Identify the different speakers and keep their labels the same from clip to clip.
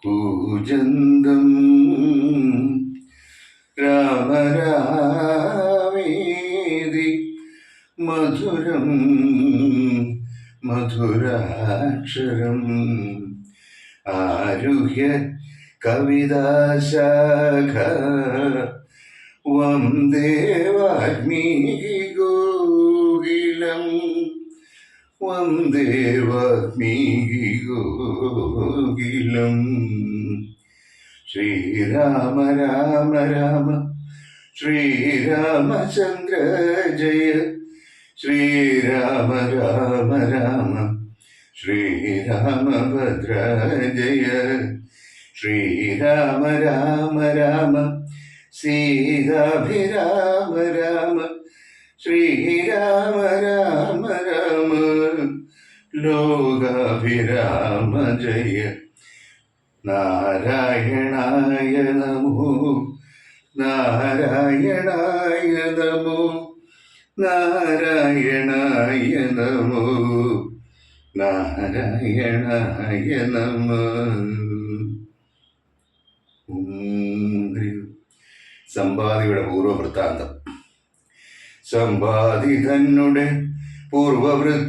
Speaker 1: കൂജന്തം രാമരാമേതി മധുരം മധുരാക്ഷരം ആരുഹ്യ കവിതാശാഖ വന്ദേ വാൽമീകി ഗോകുലം വന്ദേ വാൽമീകി ഗോകുലം. ശ്രീരാമ രാമ രാമ ശ്രീരാമചന്ദ്ര ജയ ശ്രീരാമ രാമ രാമ ശ്രീരാമഭദ്ര ജയ ശ്രീരാമ രാമ രാമ സീതാഭിരാമ രാമ ശ്രീരാമ രാമ രാമ ലോകാഭിരാമ ജയ. നാരായണായ നമോ നാരായണായ നമോ നാരായണായ നമോ നാരായണായ നമോ. സമ്പാദിയുടെ പൂർവവൃത്താന്തം. സമ്പാദി തന്നെ പൂർവവൃത്താന്തങ്ങൾ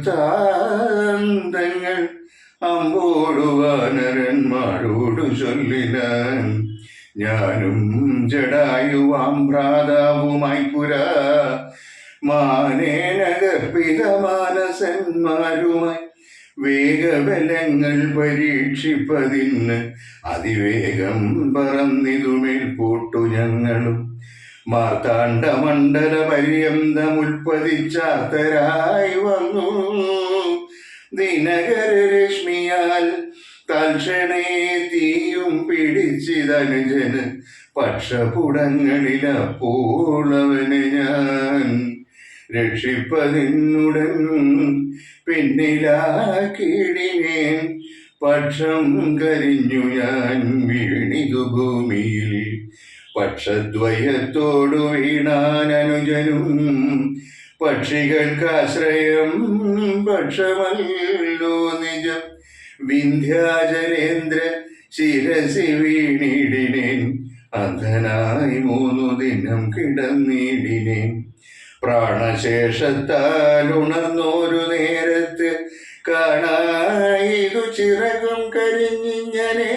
Speaker 1: അമ്പോടു വാനരന്മാരോടു ചൊല്ലിനാൻ. ഞാനും ജടായുവാം ഭ്രാതാവുമായി പുരാ മാനേന ഗർഭിത മാനസന്മാരുമായി വേഗബലങ്ങൾ പരീക്ഷിപ്പതിന് അതിവേഗം പറന്നിതുമേൽ പോട്ടു ഞങ്ങളും മാർത്താണ്ഡമണ്ഡല പര്യന്തമുൽപ്പതിച്ചാർത്തരായി വന്നു. ദിനകരരശ്മിയാൽ തൽക്ഷണേ തീയും പിടിച്ചിതനുജന് പക്ഷപുടങ്ങളിലപ്പോൾ അവനെ ഞാൻ രക്ഷിപ്പതിനുടൻ പിന്നിലാക്കിടിനേൻ. പക്ഷം കരിഞ്ഞു ഞാൻ വീണിതു ഭൂമിയിൽ. പക്ഷദ്വയത്തോടു വീണാനനുജനും പക്ഷികൾക്കാശ്രയം പക്ഷമല്ലോ നിജം. വിന്ധ്യാചലേന്ദ്ര ശിരസി വീണിടിനേൻ. അന്ധനായി 3 ദിനം കിടന്നിടിനേൻ. പ്രാണശേഷത്താൽ ഉണർന്നോരു നേരത്ത് കാണായിതു ചിറകും കരിഞ്ഞിങ്ങനെ.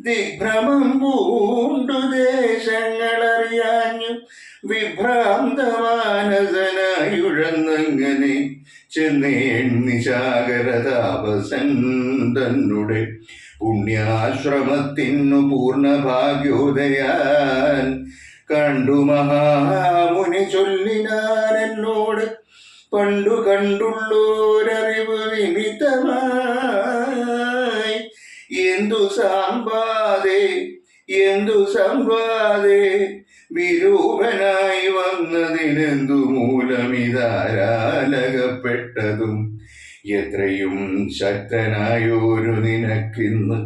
Speaker 1: ദിഗ്ഭ്രമം പൂണ്ടു ദേശങ്ങളറിയാഞ്ഞു വിഭ്രാന്തമാനസനായുഴന്നങ്ങനെ ചെന്നേൻ നിശാകരതാപസൻ തന്നുടെ പുണ്യാശ്രമത്തിനു പൂർണ്ണഭാഗ്യോദയാൻ. കണ്ടു മഹാമുനി ചൊല്ലിനാൻ എന്നോട് പണ്ടു കണ്ടുള്ളോരറിവ് നിമിത്തമായി. എന്തു സമ്പാദേ വിരൂപനായി വന്നതിനെന്തു മൂലമിതാരാലകപ്പെട്ടതും. എത്രയും ശക്തനായോരു നിനക്കിന്ന്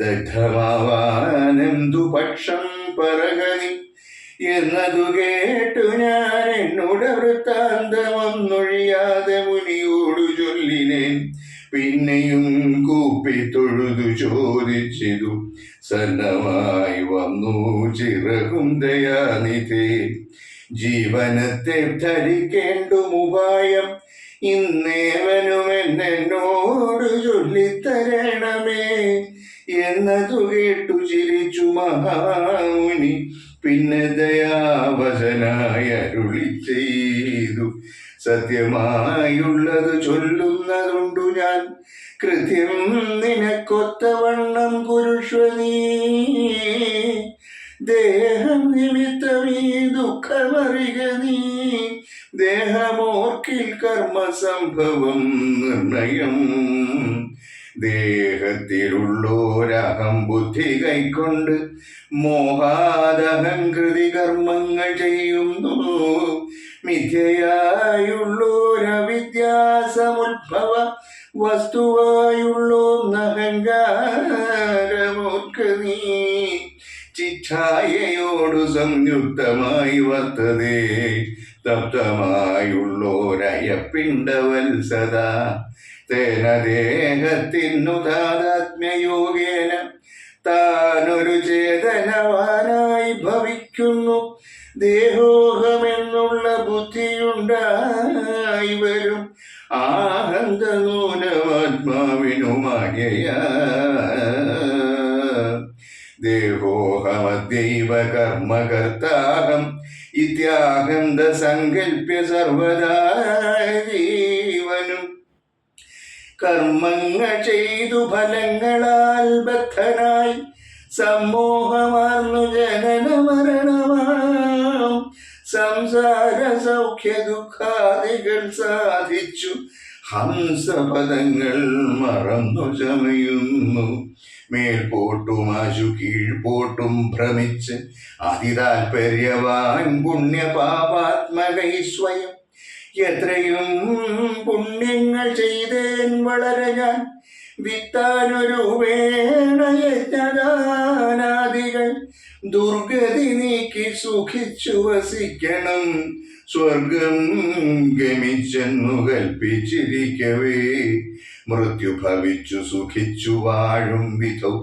Speaker 1: ദഗ്ധമാവാനെന്തു പക്ഷം പറകനി എന്നതു കേട്ടു ഞാൻ എന്നോട് വൃത്താന്തമൊന്നൊഴിയാതെ മുനിയോടു ചൊല്ലിനേൻ. പിന്നെയും കൂപ്പി തൊഴുതു ചോദിച്ചിതു സന്നമായി വന്നു ചിറകും ദയാനിധേ. ജീവനത്തെ ധരിക്കേണ്ടും ഉപായം ഇന്നേവനും എന്നോട് ചൊല്ലിത്തരണമേ എന്നതു കേട്ടു ചിരിച്ചു മഹാമുനി. പിന്നെ ദയാവശനായി അരുളി ചെയ്തു. സത്യമായുള്ളത് ചൊല്ലുന്നതുണ്ടു ഞാൻ. കൃത്യം നിനക്കൊത്തവണ്ണം കുരുഷ്വനീ. ദേഹം നിമിത്തമീ ദുഃഖമറിക നീ. ദേഹമോർക്കിൽ കർമ്മസംഭവം നിർണയം. ദേഹത്തിലുള്ളോരഹം ബുദ്ധി കൈക്കൊണ്ട് മോഹാദഹംകൃതി കർമ്മങ്ങൾ ചെയ്യുന്നു. മിഥ്യയായുള്ളോരവിദ്യാസമുദ്ഭവ വസ്തുവായുള്ളോന്നഹങ്കാരമോർക്ക് നീ. ചിച്ഛായയോടു സംയുക്തമായി വർത്തതേ തപ്തമായുള്ളോരയപ്പിണ്ടവത്സദ തേന ദേഹത്തിനു താതാത്മ്യയോഗേന താനൊരു ചേതനവാനായി ഭവിക്കുന്നു. ദേഹോഹമെന്നുള്ള ബുദ്ധിയുണ്ടായി വരും ആനന്ദ നൂനമാത്മാവിനു മായയാ. ദേഹോഹമദ്യൈവ കർമ്മകർത്താഹം ഇത്യാഹന്ത സങ്കല്പ്യ സർവദാ ജീവനും കർമ്മങ്ങൾ ചെയ്തു ഫലങ്ങളാൽ ബദ്ധനായി സമ്മോഹമാർന്നു ജനന മരണമാം സംസാര സൗഖ്യ ദുഃഖാദികൾ സാധിച്ചു ഹംസപദങ്ങൾ മറന്നു ചമയുന്നു. മേൽപോട്ടും ആശു കീഴ്പോട്ടും ഭ്രമിച്ച് അതിതാൽപര്യവാൻ പുണ്യപാപാത്മകൈ സ്വയം എത്രയും പുണ്യങ്ങൾ ചെയ്തേൻ വളരെ ഞാൻ വിത്താനൊരു വേണയജ്ഞദാനാദികൾ ദുർഗതി നീക്കി സുഖിച്ചു വസിക്കണം. സ്വർഗം ഗമിച്ചെന്നു കൽപ്പിച്ചിരിക്കവേ മൃത്യു ഭവിച്ചു സുഖിച്ചു വാഴും വിധൗ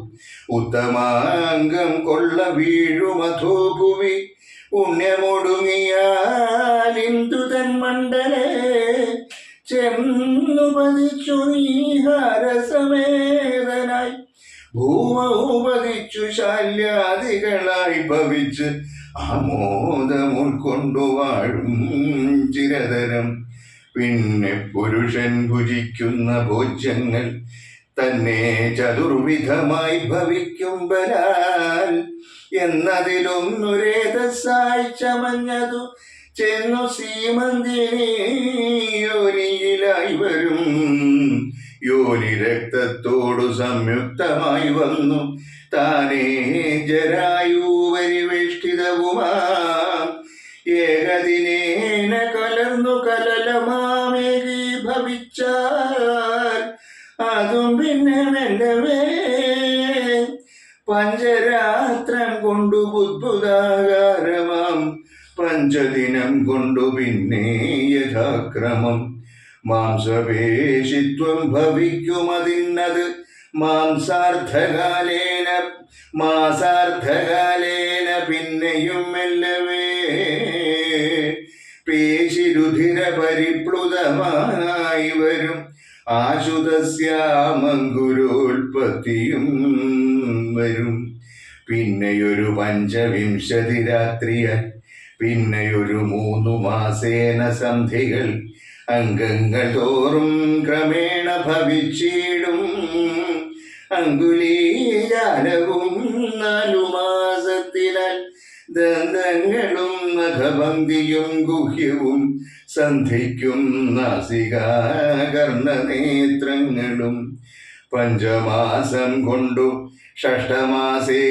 Speaker 1: ഉത്തമാംഗം കൊള്ള വീഴുമധോ ഭുവി പുണ്യമൊടുങ്ങിയാലിന്ദു തന്മണ്ഡലേ ചെന്നു പതിച്ചു നീഹാരസമേതനായി ഭൂമ ഉപതിച്ചു ശാല്യാദികളായി ഭവിച്ച് ആമോദം ഉൾക്കൊണ്ടു വാഴും ചിരതരം. പിന്നെ പുരുഷൻ ഭുജിക്കുന്ന ഭോജ്യങ്ങൾ തന്നെ ചതുർവിധമായി ഭവിക്കുമ്പലാൽ എന്നതിലൊന്നുരേതസായി ചമഞ്ഞതു ചെന്നു സീമന്തിനി യോനിയിലായി വരും. യോനി രക്തത്തോടു സംയുക്തമായി വന്നു താനേ ജരായുപരിവേഷ്ടിതവുമാ ഏകദിനേന കലർന്നു കലലമാമേകി ഭവിച്ചാൽ അതും പിന്നെ മെല്ലവേ പഞ്ചരാത്രം കൊണ്ടു ബുദ്ബുദാകാരമാം പഞ്ചദിനം കൊണ്ടു പിന്നെ യഥാക്രമം മാംസപേശിത്വം ഭവിക്കുമതിന്നത് മാസാർദ്ധകാലേന പിന്നെയും മെല്ലവേ പേശിരുധിര പരിപ്ലുതമായി വരും ആശുതസ്യാമങ്കുരോൽപത്തിയും വരും. പിന്നെയൊരു പഞ്ചവിംശതി രാത്രിയാൽ പിന്നെയൊരു 3 മാസേന സന്ധികൾ അംഗങ്ങൾ തോറും ക്രമേണ ഭവിച്ചിടും. അങ്കുലീജാലവും 4 മാസത്തിനാൽ ദന്തങ്ങളും നഖഭംഗിയും ഗുഹ്യവും സന്ധിക്കും നാസികാകർണനേത്രങ്ങളും. പഞ്ചമാസം കൊണ്ടു ഷഷ്ടമാസേ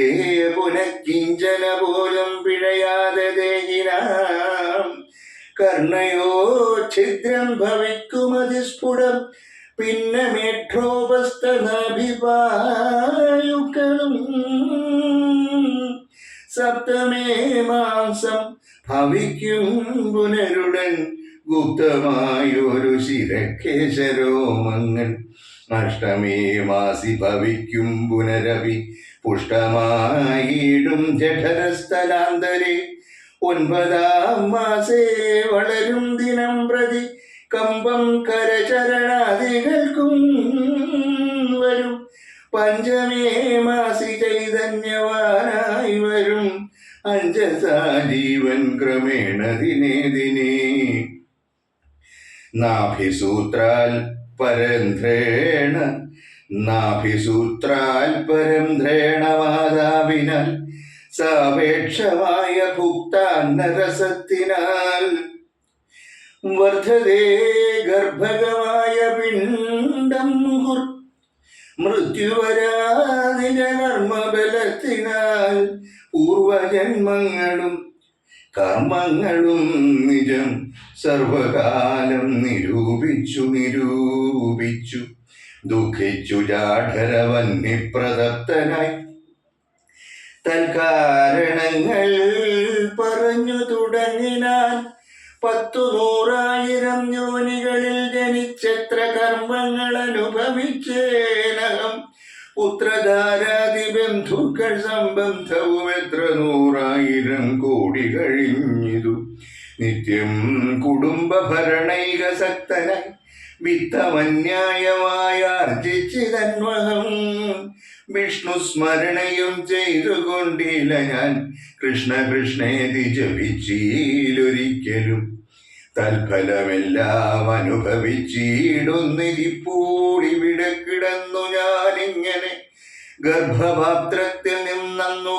Speaker 1: പുനഃകിഞ്ചന പോലും പിഴയാതെ ദേഹിനാം കർണയോ ഛിദ്രം ഭവിക്കുമതിസ്ഫുടം പിന്നെ മേഠ്രോപസ്ഥനാഭിപായുക്കളും. സപ്തമേ മാസം ഭവിക്കും പുനരുടൻ ഗുപ്തമായൊരു ശിരക്കേശരോമങ്ങൾ. അഷ്ടമേ മാസി ഭവിക്കും പുനരവി പുഷ്ടമായിടും ജഠരസ്ഥലാന്തരെ. 9-ാം മാസേ വളരും ദിനം പ്രതി കമ്പം കരചരണാദികൾക്കും വരും. പഞ്ചമേ മാസി ചൈതന്യവാനായി വരും അഞ്ജസാ ജീവൻ ക്രമേണ ദിനേ ദിനേ. നാഭിസൂത്രാൽ പരംധ്രേണ മാതാവിനാൽ സാപേക്ഷമായ ഭുക്താന്നരസത്തിനാൽ വർദ്ധതേ ഗർഭകമായ പിണ്ഡം മൃത്യുവരാധിക കർമ്മബലത്തിനാൽ പൂർവജന്മങ്ങളും കർമ്മങ്ങളും നിജം സർവകാലം നിരൂപിച്ചു ദുഃഖിച്ചു ജാഠരവന്യപ്രദപ്തനായി തൽക്കാരണങ്ങൾ പറഞ്ഞു തുടങ്ങിനാൽ 100,000 യോനികളിൽ ജനിച്ചെത്ര കർമ്മങ്ങൾ അനുഭവിച്ചേനകം. പുത്രധാരാതി ബന്ധുക്കൾ സംബന്ധവും എത്ര 100,000 കോടി കഴിഞ്ഞിതു. നിത്യം കുടുംബ ഭരണൈകസക്തനായി വിത്തമന്യായമായ ആർജിച്ചിതന്വഹം. വിഷ്ണു സ്മരണയും ചെയ്തുകൊണ്ടില്ല ഞാൻ, കൃഷ്ണ കൃഷ്ണേതി ജപിച്ചീലൊരിക്കലും. തൽഫലമെല്ലാം അനുഭവിച്ചിടുന്നിരിപ്പോൾ ഇവിടെ കിടന്നു ഞാനിങ്ങനെ. ഗർഭപാത്രത്തിൽ നിന്നു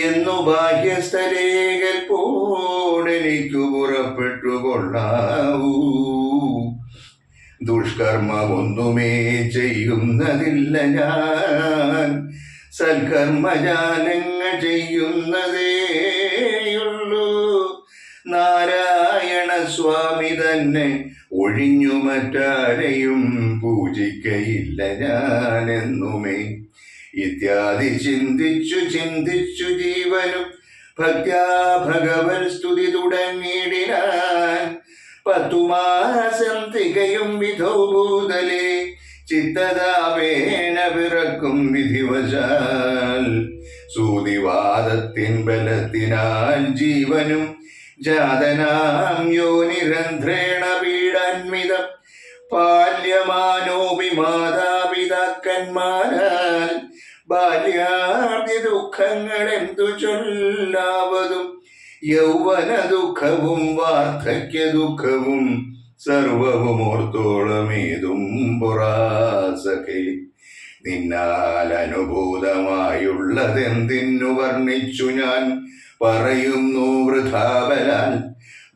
Speaker 1: എന്നു ബാഹ്യസ്ഥലേകൽ പോടെനിക്കു പുറപ്പെട്ടു കൊള്ളാവൂ. ദുഷ്കർമ്മമൊന്നുമേ ചെയ്യുന്നതില്ല ഞാൻ, സൽക്കർമ്മജാലങ്ങൾ ചെയ്യുന്നതേയുള്ളൂ. നാരായണ സ്വാമി തന്നെ ഒഴിഞ്ഞു മറ്റാരെയും പൂജിക്കയില്ല ഞാനെന്നുമേ. ഇത്യാദി ചിന്തിച്ചു ചിന്തിച്ചു ജീവനും ഭക്ത്യാ ഭഗവത് സ്തുതി തുടങ്ങിയിടിനാൻ. 10 മാസം തികയും വിധോ ഭൂതലേ ചിത്തതാപേന പിറക്കും വിധിവശാൽ. സൂതിവാദത്തിൻ ബലത്തിനാൽ ജീവനും ജാതനാം യോനിരന്ധ്രേണ പീഡാന്വിതം. പാല്യമാനോപി മാതാപിതാക്കന്മാരാൽ ബാല്യാദി ദുഃഖങ്ങൾ എന്തു ചൊല്ലാവതും. യൗവന ദുഃഖവും വാർദ്ധക്യ ദുഃഖവും സർവവും ഓർത്തോളമേതും പുറാസഖേ. നിന്നാൽ അനുഭൂതമായുള്ളതെന്തിനു വർണ്ണിച്ചു ഞാൻ പറയുന്നു വൃഥാബലാൽ.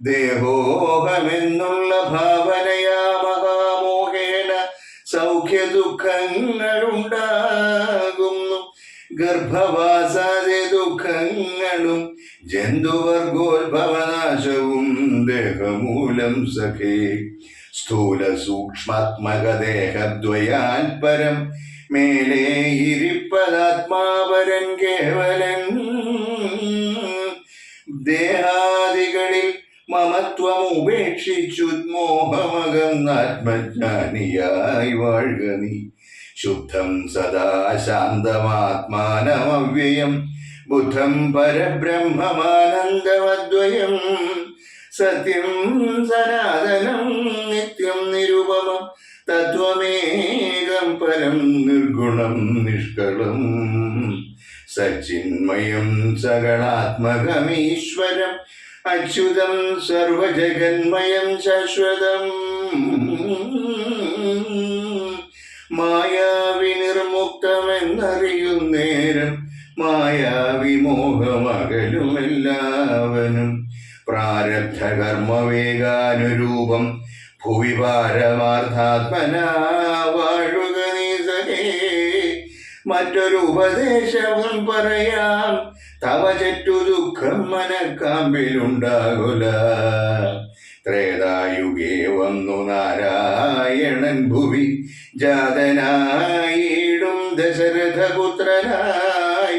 Speaker 1: ദേഹോഹമെന്നുള്ള ഭാവനയാ മഹാമോഹേന സൗഖ്യ ദുഃഖങ്ങളുണ്ടാകുന്നു. ഗർഭവാസാദി ദുഃഖങ്ങളും ജന്തുവർഗോത്ഭവനാശവും ദേഹമൂലം സഖേ. സ്ഥൂല സൂക്ഷ്മാത്മക ദേഹദ്വയാൽ പരം മേലേ ഇരിപ്പതാത്മാപരൻ കേവലൻ. ദേഹാദികളിൽ മമത്വം ഉപേക്ഷിച്ചുന്മോഹമകന്നാത്മജ്ഞാനിയായി വാഴുക നീ. ശുദ്ധം സദാ ശാന്തമാത്മാനമവ്യയം ബുദ്ധം പരബ്രഹ്മമാനന്ദമദ്വയം. സത്യം സനാതനം നിത്യം നിരുപമം തത്വമേകം പരം നിർഗുണം നിഷ്കളം. സച്ചിന്മയം സകളാത്മകമീശ്വരം അച്യുതം സർവജഗന്മയം ശാശ്വതം. മായാവിനിർമുക്തമെന്നറിയുന്നേരം മായാവിമോഹമകലുമെല്ലാവനും. പ്രാരബ്ധ കർമ്മവേഗാനുരൂപം ഭുവി പാരമാർത്ഥാത്മനാ വാഴുക നീ സഖേ. മറ്റൊരു ഉപദേശവും പറയാം, തവ ചെറ്റു ദുഃഖം മനക്കാമ്പിലുണ്ടാകുല. ത്രേതായുഗേ വന്നു നാരായണൻ ഭുവി ജാതനായിടും ദശരഥപുത്രനായി.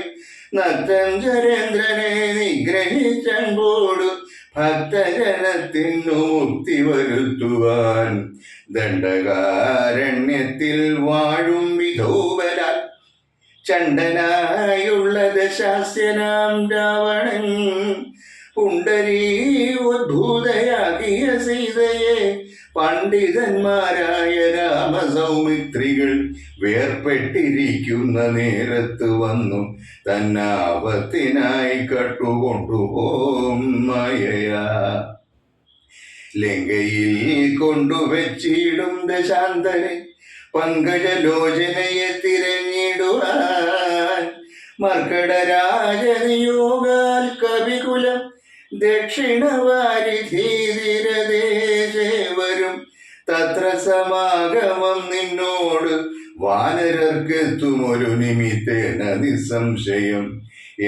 Speaker 1: നത്തഞ്ചരേന്ദ്രനെ നിഗ്രഹിച്ചൻപോടു ഭക്തജനത്തിനു മുക്തി വരുത്തുവാൻ. ദണ്ഡകാരണ്യത്തിൽ വാഴും വിധോബലാൽ ചണ്ഡനായുള്ള ദശാസ്യനാം രാവണൻ. പുണ്ടരീവോദ്ഭൂതയാകിയ സീതയെ പണ്ഡിതന്മാരായ രാമസൗമിത്രികൾ വേർപെട്ടിരിക്കുന്ന നേരത്ത് വന്നു തന്നാപത്തിനായി കട്ടുകൊണ്ടുപോം മായയാ. ലങ്കയിൽ കൊണ്ടുവച്ചിടും ദശാന്തരെ പങ്കജലോചനയെ തിരഞ്ഞിടുവാൻ. മർക്കടരാജനിയോഗാൽ കവികുലം ദക്ഷിണവാരിധീരദേശേ വരും. തത്ര സമാഗമം നിന്നോട് വാനരർക്കെത്തുമൊരു നിമിത്തേന നിസ്സംശയം.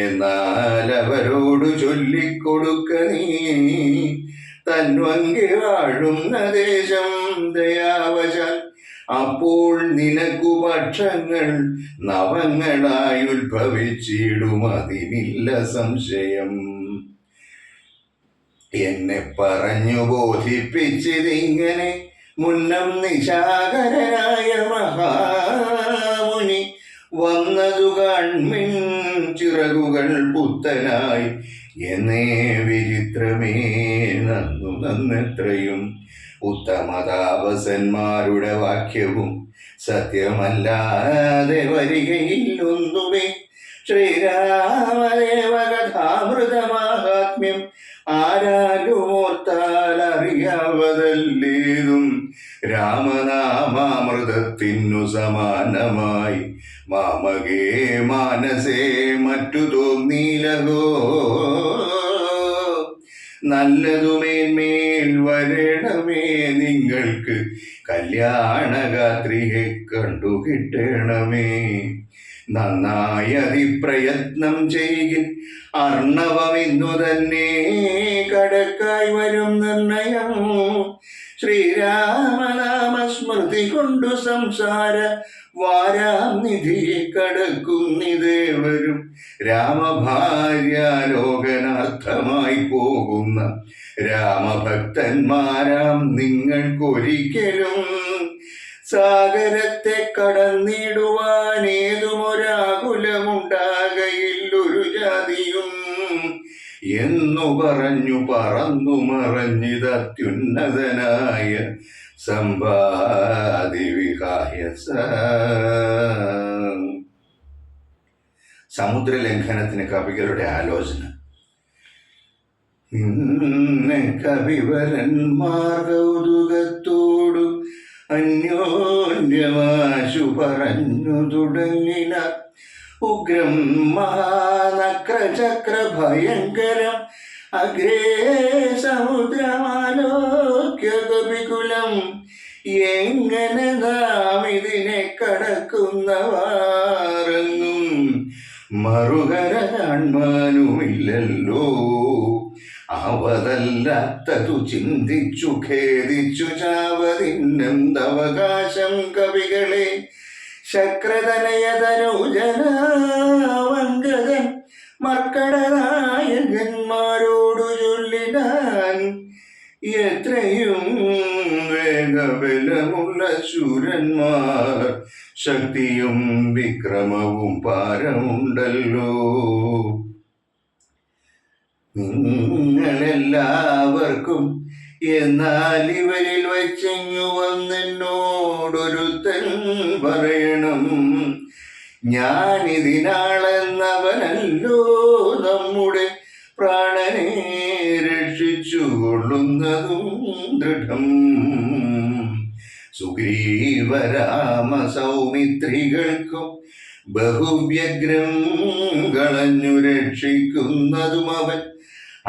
Speaker 1: എന്നാൽ അവരോട് ചൊല്ലിക്കൊടുക്ക നീ തന്വങ്കി വാഴുന്ന ദേശം ദയാവശാൽ. അപ്പോൾ നിനക്കു പക്ഷങ്ങൾ നവങ്ങളായി ഉത്ഭവിച്ചിടും, അതിനില്ല സംശയം. എന്നെ പറഞ്ഞു ബോധിപ്പിച്ചതിങ്ങനെ മുന്നം നിശാകരനായ മഹാമുനി വന്നതു കാൺമിൻ ചിറകുകൾ പുത്തനായി എന്നേ വിചിത്രമേ നന്നു നന്നെത്രയും ഉത്തമതാപസന്മാരുടെ വാക്യവും സത്യമല്ലാതെ വരികയില്ലൊന്നുമേ. ശ്രീരാമദേവകഥാമൃതമാഹാത്മ്യം ആരാലും ഓർത്താൽ അറിയാവതല്ലേതും രാമനാമാമൃതത്തിനു സമാനമായി മാമകേ മാനസേ മറ്റു തോന്നീലകോ. നല്ലതുമേന്മേൽ വരണമേ നിങ്ങൾക്ക് കല്യാണഗാത്രിയെ കണ്ടു കിട്ടണമേ. നന്നായി അതിപ്രയത്നം ചെയ്യിൽ അർണവമിന്നു തന്നെ കടക്കായി വരും നിർണയം. ശ്രീരാമനാമസ്മൃതി കൊണ്ടു സംസാര വാരാം നിധിയെ കടക്കുന്നിതേവരും രാമഭാര്യാലോകനാർത്ഥമായി പോകുന്ന രാമഭക്തന്മാരാം നിങ്ങൾക്കൊരിക്കലും സാഗരത്തെ കടന്നിടുവാൻ ഏതുമൊരാകുലമുണ്ടാകയില്ലൊരു ജാതിയും എന്നു പറഞ്ഞു പറന്നു മറഞ്ഞിത് അത്യുന്നതനായ സമ്പാദി വിഹായ. സമുദ്രലംഘനത്തിന് കവികളുടെ ആലോചന. കവിവരന്മാർ കൗതുകത്തോടു അന്യോന്യമാശു പറഞ്ഞു തുടങ്ങിന. ഉഗ്രം മഹാനക്രചക്ര ഭയങ്കരം അഗ്രേ സമുദ്രമാലോക്യ കവികുലം. എങ്ങനെ നാം ഇതിനെ കടക്കുന്നവാറെന്നും മറുകര കാൺമാനുമില്ലല്ലോ. അവതല്ലാത്തതു ചിന്തിച്ചു ഖേദിച്ചു ചാവതിന്നെന്തവകാശം കവികളെ. ശക്രതനയതനുജനാവങ്കതൻ മർക്കടനായകന്മാരോടു ചൊല്ലിനാൻ. എത്രയും വേഗബലമുള്ള ശൂരന്മാർ ശക്തിയും വിക്രമവും പാരമുണ്ടല്ലോ. നിങ്ങളെല്ലാവർക്കും എന്നാൽ ഇവരിൽ വച്ചിങ്ങു വന്നെന്നോടൊരുത്തൻ പറയണം. ഞാനിതിനാളെന്നവനല്ലോ നമ്മുടെ പ്രാണനെ രക്ഷിച്ചു കൊള്ളുന്നതും ദൃഢം. സുഗ്രീവരാമ സൗമിത്രികൾക്കും ബഹുവ്യഗ്രം കളഞ്ഞു രക്ഷിക്കുന്നതും അവൻ.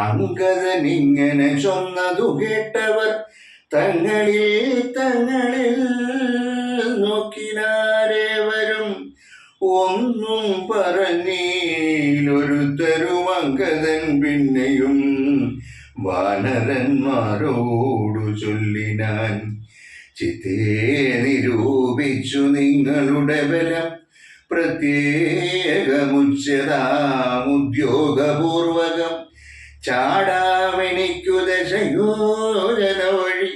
Speaker 1: അങ്കദനിങ്ങനെ ചൊന്നതു കേട്ടവർ തങ്ങളിൽ നോക്കിനാരേവരും ഒന്നും പറഞ്ഞീലൊരുത്തരും. അങ്കദൻ പിന്നെയും വാനരന്മാരോടു ചൊല്ലിനാൻ. ചിത്തേ നിരൂപിച്ചു നിങ്ങളുടെ ബലം പ്രത്യേകമുച്ചതാമുദ്യോഗപൂർവകം. ചാടാമെനിക്കു ദശയോജന വഴി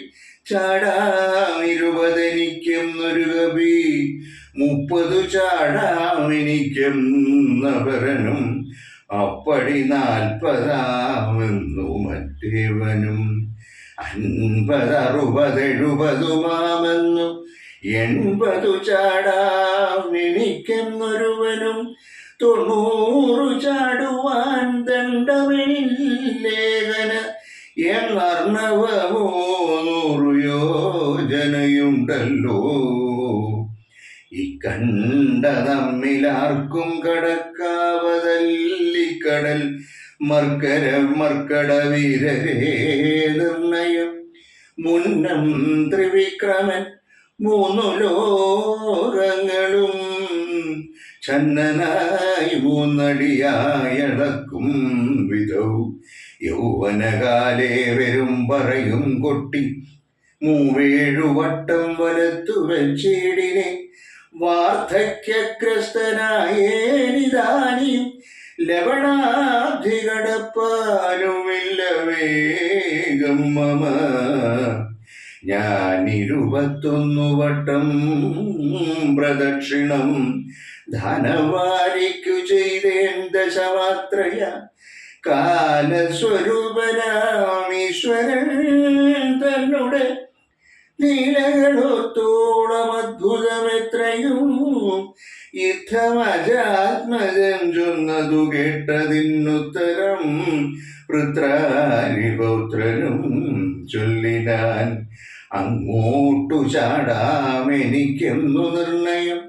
Speaker 1: ചാടാമിരുപതെനിക്കെന്നൊരു കവി. 30 ചാടാമെനിക്കെന്നവരനും അപ്പടി 40 മറ്റേവനും. 50, 60, 70 80 ചാടാമെനിക്കെന്നൊരുവനും. 90 ചാടുവാൻ ദണ്ഡമെനില്ലേഖന എന്നർണവമോ 100 യോജനയുണ്ടല്ലോ. ഇക്കണ്ട നമ്മിലാർക്കും കടക്കാവതല്ലിക്കടൽ മർക്കട വീരരേ നിർണയം. മുന്നം ത്രിവിക്രമൻ 3 ലോകങ്ങളും ഛന്നനായി 3 അടിയായടക്കും വിധൗ. യൗവനകാലേ വരും പറയും കൊട്ടി 7 വട്ടം വലത്തു വെച്ചിടിനെ. വാർദ്ധക്യഗ്രസ്തനായേനിതാനിയും ലവണാബ്ധി കടപ്പാനുമില്ല വേഗം മമ. ഞാൻ 21 വട്ടം പ്രദക്ഷിണം ധനവാരിക്കു ചെയ്തേൻ ദശമാത്രയ. കാലസ്വരൂപനാമീശ്വരൻ തന്നെ ലീലകളോത്തോളം അദ്ഭുതമെത്രയും യുദ്ധമജാത്മജൻ ചൊന്നതു കേട്ടതിനുത്തരം വൃത്രാരിപൗത്രനും ചൊല്ലിനാൻ. അങ്ങോട്ടു ചാടാമെനിക്കെന്നു നിർണയം,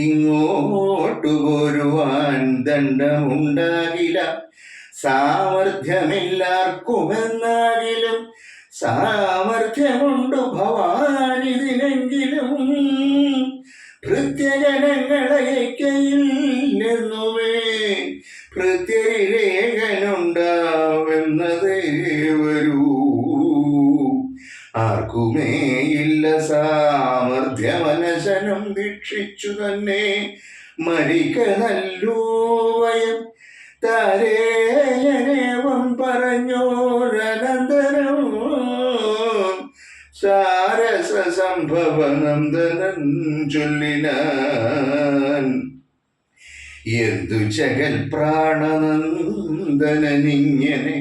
Speaker 1: ഇങ്ങോട്ടു പോരുവാൻ ദണ്ഡമുണ്ടാകില്ല. സാമർഥ്യമില്ലാർക്കുമെന്നാകിലും സാമർഥ്യമുണ്ടു ഭവാനിതിനെങ്കിലും. ഭൃത്യജനങ്ങളയക്കയില്ലെന്നുമേ ഭൃത്യരേഖനുണ്ടാവെന്നതേ വരൂ. ആർക്കുമേയില്ല സാമർഥ്യമനശനം ദീക്ഷിച്ചു തന്നെ മരിക്ക നല്ലൂ വയം. താരേയനേവം പറഞ്ഞോരനന്തരം സാരസ സംഭവനന്ദനൻ ചൊല്ലിനാൻ. എന്തു ചകൽ പ്രാണനന്ദനനിങ്ങനെ